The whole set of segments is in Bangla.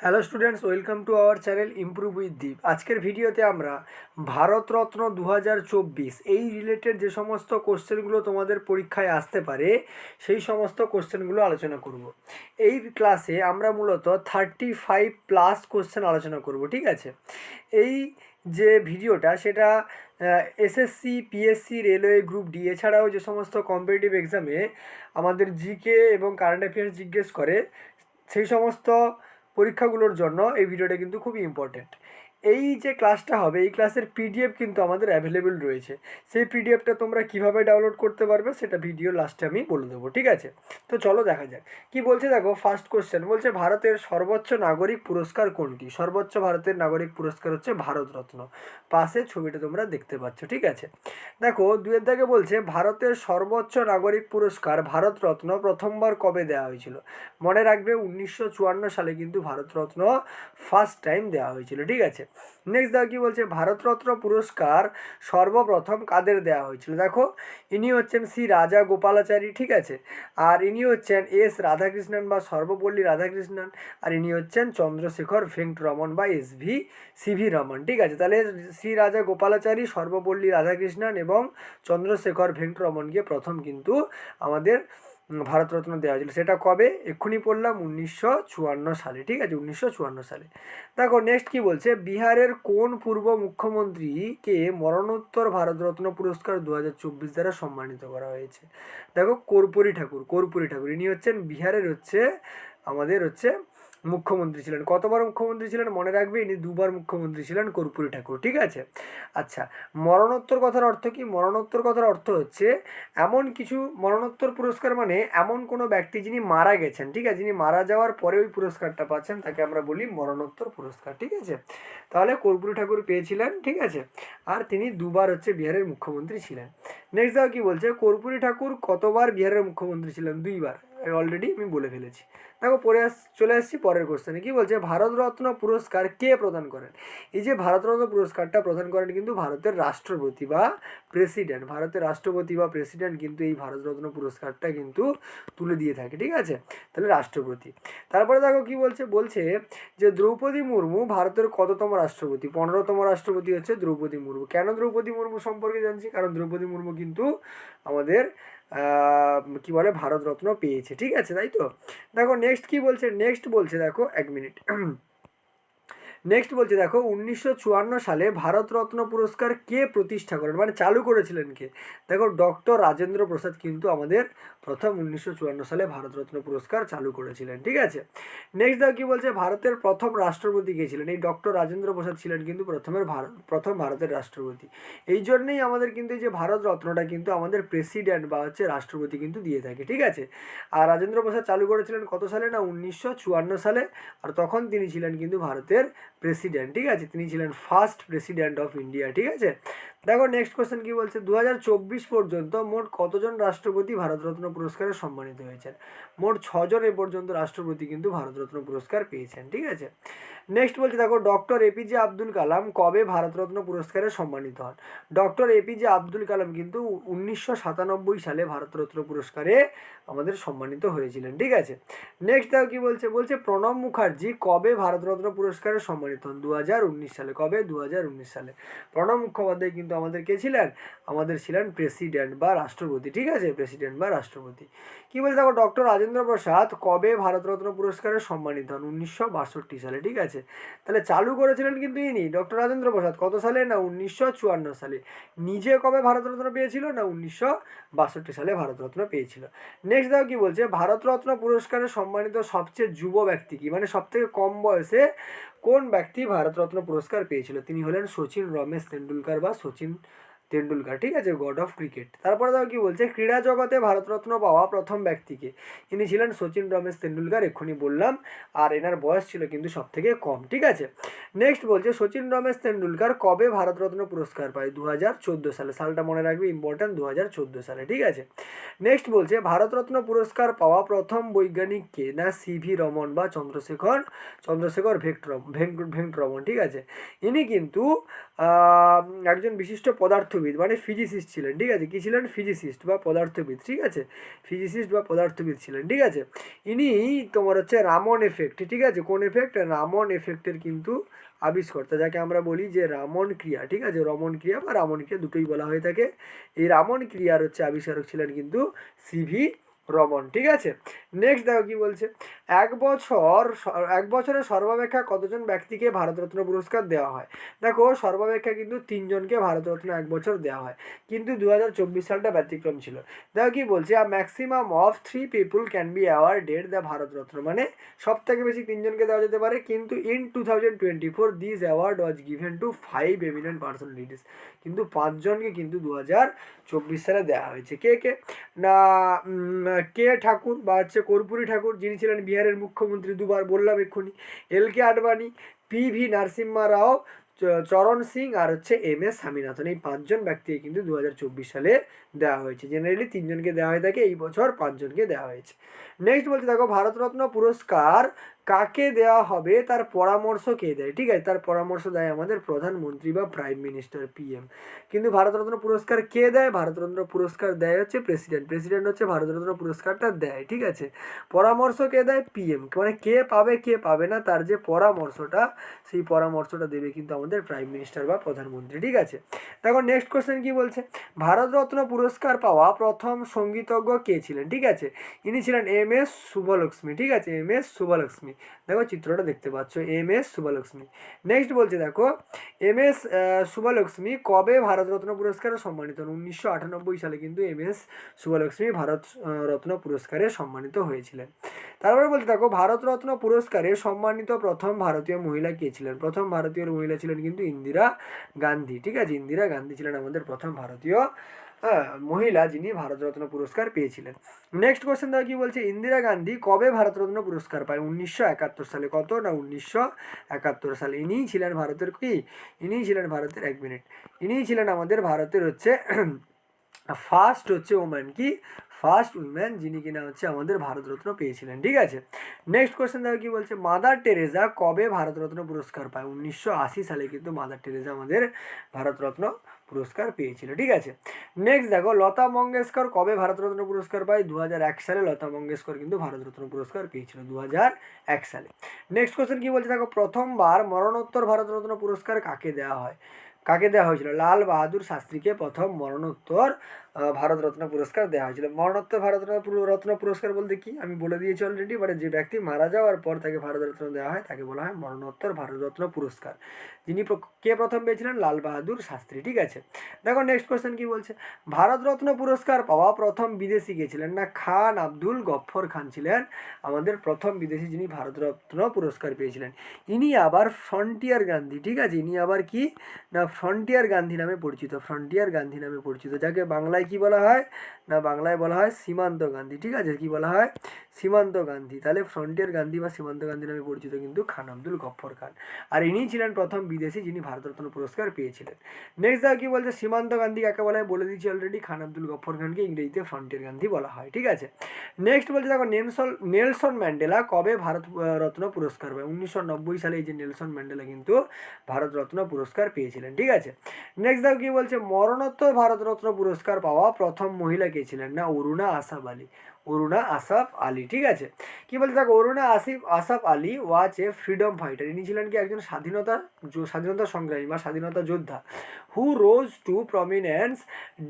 Hello students, welcome to our channel improve with Deep. আজকের ভিডিওতে আমরা ভারতরত্ন 2024 এই রিলেটেড যে সমস্ত কোশ্চেনগুলো তোমাদের পরীক্ষায় আসতে পারে সেই সমস্ত কোশ্চেনগুলো আলোচনা করব। এই ক্লাসে আমরা মূলত 35+ কোশ্চেন আলোচনা করব, ঠিক আছে। এই যে ভিডিওটা সেটা SSC, PSC, railway, group D এছাড়াও যে সমস্ত কম্পিটিটিভ এক্সামে আমাদের জিকে এবং কারেন্ট অ্যাফেয়ার্স জিজ্ঞেস করে সেই সমস্ত পরীক্ষাগুলোর জন্য এই ভিডিওটা কিন্তু খুবই ইম্পর্টেন্ট। এই যে ক্লাসটা হবে এই ক্লাসের পিডিএফ কিন্তু আমাদের অ্যাভেলেবেল রয়েছে। সেই পিডিএফটা তোমরা কিভাবে ডাউনলোড করতে পারবে সেটা ভিডিও লাস্টে আমি বলে দেবো, ঠিক আছে। তো চলো দেখা যাক কি বলছে। দেখো, ফার্স্ট কোশ্চেন বলছে ভারতের সর্বোচ্চ নাগরিক পুরস্কার কোনটি? সর্বোচ্চ ভারতের নাগরিক পুরস্কার হচ্ছে ভারতরত্ন। পাশে ছবিটা তোমরা দেখতে পাচ্ছ, ঠিক আছে। দেখো, দুয়ের দাগে বলছে ভারতের সর্বোচ্চ নাগরিক পুরস্কার ভারতরত্ন প্রথমবার কবে দেওয়া হয়েছিল? মনে রাখবে 1954 সালে কিন্তু ভারতরত্ন ফার্স্ট টাইম দেওয়া হয়েছিল, ঠিক আছে। নেক্সট দেখো কি বলছে, ভারতরত্ন পুরস্কার সর্বপ্রথম কাদের দেওয়া হয়েছিল? দেখো, ইনি হচ্ছেন শ্রী রাজা গোপালাচারী, ঠিক আছে। আর ইনি হচ্ছেন এস রাধাকৃষ্ণন বা সর্বপল্লী রাধাকৃষ্ণন। আর ইনি হচ্ছেন চন্দ্রশেখর ভেঙ্কটরমন বা সিভি রমন, ঠিক আছে। তাহলে শ্রী রাজা গোপালাচারী, সর্বপল্লী রাধাকৃষ্ণন এবং চন্দ্রশেখর ভেঙ্কটরমনকে প্রথম কিন্তু আমাদের ভারতরত্ন দেওয়া হয়েছিল। সেটা কবে? এক্ষুনি পড়লাম 1954 সালে, ঠিক আছে, 1954 সালে। দেখো নেক্সট কি বলছে, বিহারের কোন পূর্ব মুখ্যমন্ত্রীকে মরণোত্তর ভারতরত্ন পুরস্কার 2024 দ্বারা সম্মানিত করা হয়েছে? দেখো, কর্পূরী ঠাকুর ইনি হচ্ছেন বিহারের আমাদের মুখ্যমন্ত্রী ছিলেন। কতবার মুখ্যমন্ত্রী ছিলেন? মনে রাখবে, ইনি দুবার মুখ্যমন্ত্রী ছিলেন, কর্পূরী ঠাকুর, ঠিক আছে। আচ্ছা, মরণোত্তর কথার অর্থ কি? মরণোত্তর কথার অর্থ হচ্ছে এমন কিছু, মরণোত্তর পুরস্কার মানে এমন কোনো ব্যক্তি যিনি মারা গেছেন, ঠিক আছে, যিনি মারা যাওয়ার পরে ওই পুরস্কারটা পাচ্ছেন তাকে আমরা বলি মরণোত্তর পুরস্কার, ঠিক আছে। তাহলে কর্পূরী ঠাকুর পেয়েছিলেন, ঠিক আছে। আর তিনি দুবার বিহারের মুখ্যমন্ত্রী ছিলেন। নেক্সট দেখো কি বলছে, কর্পূরী ঠাকুর কতবার বিহারের মুখ্যমন্ত্রী ছিলেন? দুইবার, অলরেডি আমি বলে ফেলেছি। দেখো, চলে আসছি পরের কোশ্চেনে। কি বলছে, ভারতরত্ন পুরস্কার কে প্রদান করেন? এই যে ভারতরত্ন পুরস্কারটা প্রদান করেন কিন্তু ভারতের রাষ্ট্রপতি বা প্রেসিডেন্ট। ভারতের রাষ্ট্রপতি বা প্রেসিডেন্ট কিন্তু এই ভারতরত্ন পুরস্কারটা কিন্তু তুলে দিয়ে থাকে, ঠিক আছে। তাহলে রাষ্ট্রপতি। তারপরে দেখো কি বলছে যে দ্রৌপদী মুর্মু ভারতের কততম রাষ্ট্রপতি? 15তম রাষ্ট্রপতি হচ্ছে দ্রৌপদী মুর্মু। কেন দ্রৌপদী মুর্মু সম্পর্কে জানছি? কারণ দ্রৌপদী মুর্মু কিন্তু আমাদের কি বলে ভারতরত্ন পেয়েছে, ঠিক আছে, তাই তো। দেখো নেক্সট কি বলছে, নেক্সট বলছে, দেখো এক মিনিট, নেক্সট বলছে দেখো 1954 সালে ভারতরত্ন পুরস্কার কে প্রতিষ্ঠা করেন, মানে চালু করেছিলেন কে? দেখো, ডক্টর রাজেন্দ্র প্রসাদ কিন্তু আমাদের প্রথম 1954 সালে ভারতরত্ন পুরস্কার চালু করেছিলেন, ঠিক আছে। নেক্সট দেখো কি বলছে, ভারতের প্রথম রাষ্ট্রপতি কে ছিলেন? এই ডক্টর রাজেন্দ্র প্রসাদ ছিলেন কিন্তু প্রথম ভারতের রাষ্ট্রপতি। এই জন্যই আমাদের কিন্তু এই যে ভারতরত্নটা কিন্তু আমাদের প্রেসিডেন্ট বা রাষ্ট্রপতি কিন্তু দিয়ে থাকে, ঠিক আছে। আর রাজেন্দ্র প্রসাদ চালু করেছিলেন কত সালে? না 1954 সালে। আর তখন তিনি ছিলেন কিন্তু ভারতের প্রেসিডেন্ট, ঠিক আছে। তিনি ছিলেন ফার্স্ট প্রেসিডেন্ট অফ ইন্ডিয়া, ঠিক আছে। দেখো নেক্সট কোশ্চেন কি বলছে, 2024 পর্যন্ত মোট কতজন রাষ্ট্রপতি ভারতরত্ন পুরস্কারে সম্মানিত হয়েছেন? মোট 6জন এ পর্যন্ত রাষ্ট্রপতি কিন্তু ভারতরত্ন পুরস্কার পেয়েছেন, ঠিক আছে। নেক্সট বলছে দেখো, ডক্টর এপিজে আব্দুল কালাম কবে ভারতরত্ন পুরস্কারে সম্মানিত হন? ডক্টর এপিজে আব্দুল কালাম কিন্তু 1997 সালে ভারতরত্ন পুরস্কারে আমাদের সম্মানিত হয়েছিলেন, ঠিক আছে। নেক্সট দেখো কি বলছে প্রণব মুখার্জি কবে ভারতরত্ন পুরস্কারে সম্মানিত হন? 2019 সালে। কবে? 2019 সালে। প্রণব মুখোপাধ্যায় কিন্তু আমাদের কে ছিলেন? আমাদের ছিলেন প্রেসিডেন্ট বা রাষ্ট্রপতি, ঠিক আছে, প্রেসিডেন্ট বা রাষ্ট্রপতি। কি বলছে দেখো, ডক্টর রাজেন্দ্র প্রসাদ কবে ভারতরত্ন পুরস্কারে সম্মানিত হন? 1962 সালে, ঠিক আছে। তাহলে চালু করেছিলেন কিন্তু ইনি, ডক্টর রাজেন্দ্র প্রসাদ, কত সালে? না 1954 সালে। নিজে কবে ভারতরত্ন পেয়েছিল? না 1962 সালে ভারতরত্ন পেয়েছিল। নেক্সট দেখো কি বলছে, ভারতরত্ন পুরস্কারে সম্মানিত সবচেয়ে যুব ব্যক্তি কি, মানে সব থেকে কম বয়সে কোন ব্যক্তি ভারতরত্ন পুরস্কার পেয়েছিল? তিনি হলেন সচিন রমেশ তেন্ডুলকার বা সচিন তেন্ডুলকার, ঠিক আছে, গড অফ ক্রিকেট। তারপরে দেখো কি বলছে, ক্রীড়া জগতে ভারতরত্ন পাওয়া প্রথম ব্যক্তিকে? ইনি ছিলেন সচিন রমেশ তেন্ডুলকার, এক্ষুনি বললাম। আর এনার বয়স ছিল কিন্তু সব থেকে কম, ঠিক আছে। নেক্সট বলছে সচিন রমেশ তেন্ডুলকার কবে ভারতরত্ন পুরস্কার পায়? 2014 সালে। সালটা মনে রাখবে, ইম্পর্ট্যান্ট, 2014 সালে, ঠিক আছে। নেক্সট বলছে ভারতরত্ন পুরস্কার পাওয়া প্রথম বৈজ্ঞানিক কে? না সিভি রমন বা চন্দ্রশেখর ভেঙ্কটরমন, ঠিক আছে। ইনি কিন্তু একজন বিশিষ্ট পদার্থবিদ, পদার্থবিদ মানে ফিজিসিস্ট ছিলেন, ঠিক আছে, কী ছিলেন, ফিজিসিস্ট বা পদার্থবিদ, ঠিক আছে, ফিজিসিস্ট বা পদার্থবিদ ছিলেন, ঠিক আছে। ইনি তোমার হচ্ছে রামন এফেক্ট, ঠিক আছে, কোন এফেক্ট, রামন এফেক্টের কিন্তু আবিষ্কর্তা, যাকে আমরা বলি যে রামন ক্রিয়া, ঠিক আছে, রমন ক্রিয়া বা রামন ক্রিয়া দুটোই বলা হয়ে থাকে। এই রামন ক্রিয়ার হচ্ছে আবিষ্কারক ছিলেন কিন্তু সিভি রমন, ঠিক আছে। নেক্সট দেখো কি বলছে, এক বছরে সর্বাপেক্ষা কতজন ব্যক্তিকে ভারতরত্ন পুরস্কার দেওয়া হয়। দেখো সর্বাপেক্ষা কিন্তু 3জনকে ভারতরত্ন এক বছর দেওয়া হয়, কিন্তু 2024 সালটা ব্যতিক্রম ছিল। দেখো কি বলছে, maximum of 3 people can be awarded the Bharat Ratna, মানে সব থেকে বেশি 3জনকে দেওয়া যেতে পারে, কিন্তু in 2024 this award was given to 5 eminent personalities, কিন্তু 5জনকে কিন্তু 2024 সালে দেওয়া হয়েছে। কে কে না, কে ঠাকুর বা হচ্ছে কর্পূরী ঠাকুর, যিনি ছিলেন বিহারের মুখ্যমন্ত্রী, দুবার বললাম এক্ষুনি, এল.কে. আডবাণী, পি.ভি. নরসিম্হা রাও, চরণ সিং আর হচ্ছে এম.এস. স্বামীনাথন, এই 5জন ব্যক্তিকে কিন্তু 2024 সালে দেওয়া হয়েছে। জেনারেলি 3জনকে দেওয়া হয়ে থাকে, এই বছর 5জনকে দেওয়া হয়েছে। নেক্সট বলতে দেখো, ভারতরত্ন পুরস্কার কাকে দেওয়া হবে তার পরামর্শ কে দেয়, ঠিক আছে, তার পরামর্শ দেয় আমাদের প্রধানমন্ত্রী বা প্রাইম মিনিস্টার, পিএম। কিন্তু ভারতরত্ন পুরস্কার কে দেয়, ভারতরত্ন পুরস্কার দেয় হচ্ছে প্রেসিডেন্ট, প্রেসিডেন্ট হচ্ছে ভারতরত্ন পুরস্কারটা দেয়, ঠিক আছে। পরামর্শ কে দেয়, পিএম, মানে কে পাবে কে পাবে না তার যে পরামর্শটা, সেই পরামর্শটা দেবে কিন্তু আমাদের প্রাইম মিনিস্টার বা প্রধানমন্ত্রী, ঠিক আছে। দেখো নেক্সট কোশ্চেন কি বলছে, ভারতরত্ন পুরস্কার পাওয়া প্রথম সঙ্গীতজ্ঞ কে ছিলেন, ঠিক আছে, ইনি ছিলেন এম.এস. শুভলক্ষ্মী, ঠিক আছে, এম.এস. শুভলক্ষ্মী। দেখো চিত্রটা দেখতে পাচ্ছ, এম.এস. শুভলক্ষ্মী। নেক্সট বলছে দেখো, এম.এস. শুভলক্ষ্মী কবে ভারতরত্ন পুরস্কারে সম্মানিত হন। 1998 সালে কিন্তু এম.এস. শুভলক্ষ্মী ভারতরত্ন পুরস্কারে সম্মানিত হয়েছিলেন। তারপরে বলতে দেখো, ভারতরত্ন পুরস্কারে সম্মানিত প্রথম ভারতীয় মহিলা কে ছিলেন। প্রথম ভারতীয় মহিলা ছিলেন কিন্তু ইন্দিরা গান্ধী, ঠিক আছে, ইন্দিরা গান্ধী ছিলেন আমাদের প্রথম ভারতীয় মহিলা যিনি ভারতরত্ন পুরস্কার পেয়েছিলেন। নেক্সট কোশ্চেন দেখো কি বলছে, ইন্দিরা গান্ধী কবে ভারতরত্ন পুরস্কার পায়। 1971 সালে। কত না, 1971 সালে। ইনিই ছিলেন ভারতের কি, ইনিই ছিলেন ভারতের, 1 মিনিট, ইনিই ছিলেন আমাদের ভারতের হচ্ছে ফার্স্ট হচ্ছে ওম্যান, কি ফার্স্ট উইম্যান যিনি কিনা হচ্ছে আমাদের ভারতরত্ন পেয়েছিলেন, ঠিক আছে। নেক্সট কোশ্চেন দেখো কি বলছে, মাদার টেরেসা কবে ভারতরত্ন পুরস্কার পায়। 1980 সালে কিন্তু মাদার টেরেসা আমাদের ভারতরত্ন পুরস্কার পেয়েছিল, ঠিক আছে। নেক্সট দেখো, লতা মঙ্গেশকর কবে ভারতরত্ন পুরস্কার পায়। 2001 সালে লতা মঙ্গেশকর কিন্তু ভারতরত্ন পুরস্কার পেয়েছিল, 2001 সালে। নেক্সট কোশ্চেন কি বলছে দেখো, প্রথমবার মরণোত্তর ভারতরত্ন পুরস্কার কাকে দেওয়া হয়, কাকে দেওয়া হয়েছিল। লাল বাহাদুর শাস্ত্রীকে প্রথম মরণোত্তর ভারতরত্ন পুরস্কার দেওয়া হয়েছিল। মরণোত্তর ভারতরত্ন পুরস্কার বলতে কি আমি বলে দিয়েছি অলরেডি, মানে যে ব্যক্তি মারা যাওয়ার পর তাকে ভারতরত্ন দেওয়া হয় তাকে বলা হয় মরণোত্তর ভারতরত্ন পুরস্কার। যিনি কে প্রথম পেয়েছিলেন, লাল বাহাদুর শাস্ত্রী, ঠিক আছে। দেখো নেক্সট কোশ্চেন কি বলছে, ভারতরত্ন পুরস্কার পাওয়া প্রথম বিদেশি কে ছিলেন। না, খান আব্দুল গফ্ফর খান ছিলেন আমাদের প্রথম বিদেশি যিনি ভারতরত্ন পুরস্কার পেয়েছিলেন। ইনি আবার ফ্রন্টিয়ার গান্ধী, ঠিক আছে, ইনি আবার কি না ফ্রন্টিয়ার গান্ধী নামে পরিচিত, ফ্রন্টিয়ার গান্ধী নামে পরিচিত, যাকে বাংলায় কি বলা হয় না, বাংলায় বলা হয় সীমান্ত গান্ধী, ঠিক আছে, কি বলা হয়, সীমান্ত গান্ধী। তাহলে ফ্রন্টিয়ার গান্ধী বা সীমান্ত গান্ধী নামে পরিচিত কিন্তু খান আব্দুল গফ্ফর খান, আর ইনি ছিলেন প্রথম বিদেশি যিনি ভারতরত্ন পুরস্কার পেয়েছিলেন। নেক্সট দেখো কি বলছে, সীমান্ত গান্ধী কাকে বলা হয় বলে দিয়েছি অলরেডি, খান আব্দুল গফ্ফর খানকে ইংরেজিতে ফ্রন্টিয়ার গান্ধী বলা হয়, ঠিক আছে। নেক্সট বলছে দেখো, নেলসন ম্যান্ডেলা কবে ভারত রত্ন পুরস্কার পায়। 1990 সালে এই যে নেলসন ম্যান্ডেলা কিন্তু ভারতরত্ন পুরস্কার পেয়েছিলেন, ঠিক আছে। নেক্সট দেখো কি বলছে, মরণোত্তর ভারতরত্ন পুরস্কার পাওয়া প্রথম মহিলা কে ছিলেন। না, অরুণা আসাফ আলী, অরুণা আসাফ আলী, ঠিক আছে। কি বলছে দেখো, Aruna Asaf Ali was a freedom fighter, ইনি ছিলেন কি একজন স্বাধীনতা সংগ্রামী বা স্বাধীনতা যোদ্ধা, who rose to prominence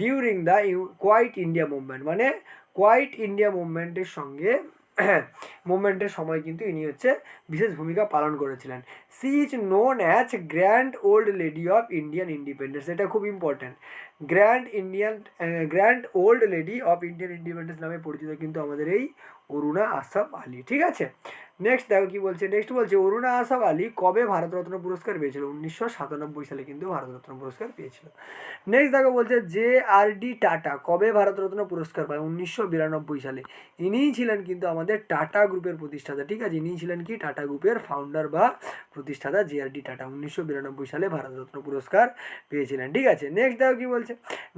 during the quit India movement, মানে কোয়াইট ইন্ডিয়া মুভমেন্টের সঙ্গে মুভমেন্টের সময় কিন্তু ইনি হচ্ছে বিশেষ ভূমিকা পালন করেছিলেন। She is known as grand old lady of Indian independence, এটা খুব important, grand old lady of Indian independence নামে পরিচিত কিন্তু আমাদের এই অরুণা আসাফ আলী, ঠিক আছে। নেক্সট দেখো কি বলছে, নেক্সট বলছে অরুণা আসাফ আলী কবে ভারতরত্ন পুরস্কার পেয়েছিল। 1997 সালে কিন্তু ভারতরত্ন পুরস্কার পেয়েছিল। নেক্সট দেখো বলছে JR-D টাটা কবে ভারতরত্ন পুরস্কার পায়। 1992 সালে। ইনিই ছিলেন কিন্তু আমাদের টাটা গ্রুপের প্রতিষ্ঠাতা, ঠিক আছে, ইনিই ছিলেন কি টাটা গ্রুপের ফাউন্ডার বা প্রতিষ্ঠাতা JR-D টাটা 1992 সালে ভারতরত্ন পুরস্কার পেয়েছিলেন, ঠিক আছে। নেক্সট দেখো কি বলছে,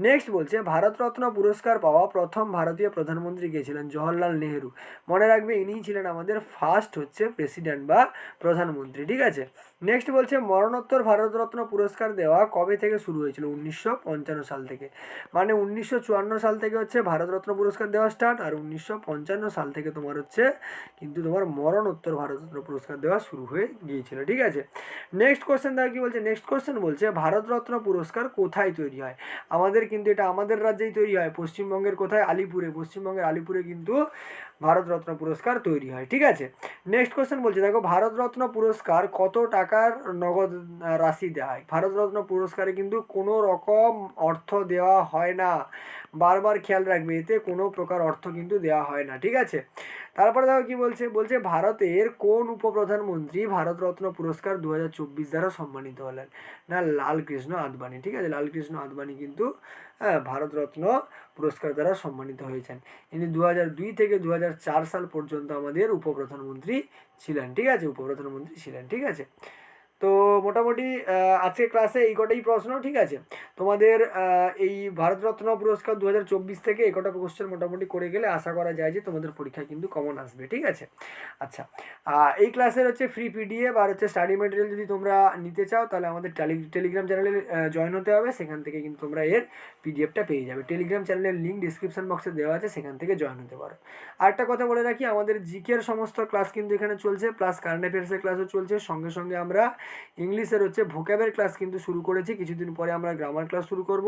নেক্সট বলছে ভারতরত্ন পুরস্কার পাওয়া প্রথম ভারতীয় প্রধানমন্ত্রী কে ছিলেন। জওহরলাল নেহেরু। মনে রাখবে ইনিই ছিলেন আমাদের ফার্স্ট হচ্ছে প্রেসিডেন্ট বা প্রধানমন্ত্রী। ঠিক আছে, নেক্সট বলছে মরণোত্তর ভারতরত্ন পুরস্কার দেওয়া কবে থেকে শুরু হয়েছিল? 1955 সাল থেকে। মানে 1954 সাল থেকে হচ্ছে ভারতরত্ন পুরস্কার দেওয়া স্টার্ট, আর 1955 সাল থেকে তোমার হচ্ছে কিন্তু তোমার মরণোত্তর ভারতরত্ন পুরস্কার দেওয়া শুরু হয়ে গিয়েছিল। ঠিক আছে, নেক্সট কোশ্চেন দেখো কি বলছে। নেক্সট কোশ্চেন বলছে ভারতরত্ন পুরস্কার কোথায় তৈরি হয়? আমাদের কিন্তু এটা আমাদের রাজ্যেই তৈরি হয়, পশ্চিমবঙ্গের কোথায়? আলিপুরে। পশ্চিমবঙ্গের আলিপুরে কিন্তু ভারতরত্ন পুরস্কার তৈরি হয়। ঠিক আছে, নেক্সট কোশ্চেন বলছে দেখো ভারতরত্ন পুরস্কার কত টাকার নগদ রাশি দেওয়া হয়? ভারতরত্ন পুরস্কারে কিন্তু কোনো রকম অর্থ দেওয়া হয় না, বারবার খেয়াল রাখবে, এতে কোনো প্রকার অর্থ কিন্তু দেওয়া হয় না। ঠিক আছে, তারপরে দেখো কি বলছে। বলছে ভারতের কোন উপপ্রধানমন্ত্রী ভারতরত্ন পুরস্কার 2024 দ্বারা সম্মানিত হলেন? না, লালকৃষ্ণ আদবানি। ঠিক আছে, লালকৃষ্ণ আদবানি কিন্তু ভারতরত্ন পুরস্কার দ্বারা সম্মানিত হয়েছেন। ইনি 2002 থেকে 2004 সাল পর্যন্ত আমাদের উপপ্রধানমন্ত্রী ছিলেন। ঠিক আছে, উপপ্রধানমন্ত্রী ছিলেন। ঠিক আছে, তো মোটামুটি আজকের ক্লাসে এই কটাই প্রশ্ন। ঠিক আছে, তোমাদের এই ভারতরত্ন পুরস্কার 2024 থেকে এই কটা কোশ্চেন মোটামুটি করে গেলে আশা করা যায় যে তোমাদের পরীক্ষায় কিন্তু কমন আসবে। ঠিক আছে, আচ্ছা, এই ক্লাসের হচ্ছে ফ্রি পিডিএফ আর হচ্ছে স্টাডি মেটেরিয়াল যদি তোমরা নিতে চাও তাহলে আমাদের টেলিগ্রাম চ্যানেলে জয়েন হতে হবে, সেখান থেকে কিন্তু তোমরা এর পিডিএফটা পেয়ে যাবে। টেলিগ্রাম চ্যানেলের লিঙ্ক ডিসক্রিপশন বক্সে দেওয়া আছে, সেখান থেকে জয়েন হতে পারো। আরেকটা কথা বলে রাখি, আমাদের জিকের সমস্ত ক্লাস কিন্তু এখানে চলছে, প্লাস কারেন্ট অ্যাফেয়ার্সের ক্লাসও চলছে। সঙ্গে সঙ্গে আমরা ইংলিশের হচ্ছে ভোক্যাবের ক্লাস কিন্তু শুরু করেছি, কিছুদিন পরে আমরা গ্রামার ক্লাস শুরু করব।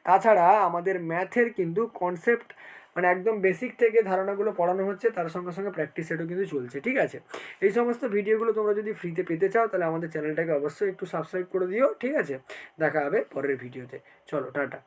তাছাড়া আমাদের ম্যাথের কিন্তু কনসেপ্ট মানে একদম বেসিক থেকে ধারণাগুলো পড়ানো হচ্ছে, তার সঙ্গে সঙ্গে প্র্যাকটিস সেটও কিন্তু চলছে। ঠিক আছে, এই সমস্ত ভিডিওগুলো তোমরা যদি ফ্রিতে পেতে চাও তাহলে আমাদের চ্যানেলটাকে অবশ্যই একটু সাবস্ক্রাইব করে দিও। ঠিক আছে, দেখা হবে পরের ভিডিওতে। চলো, টাটা।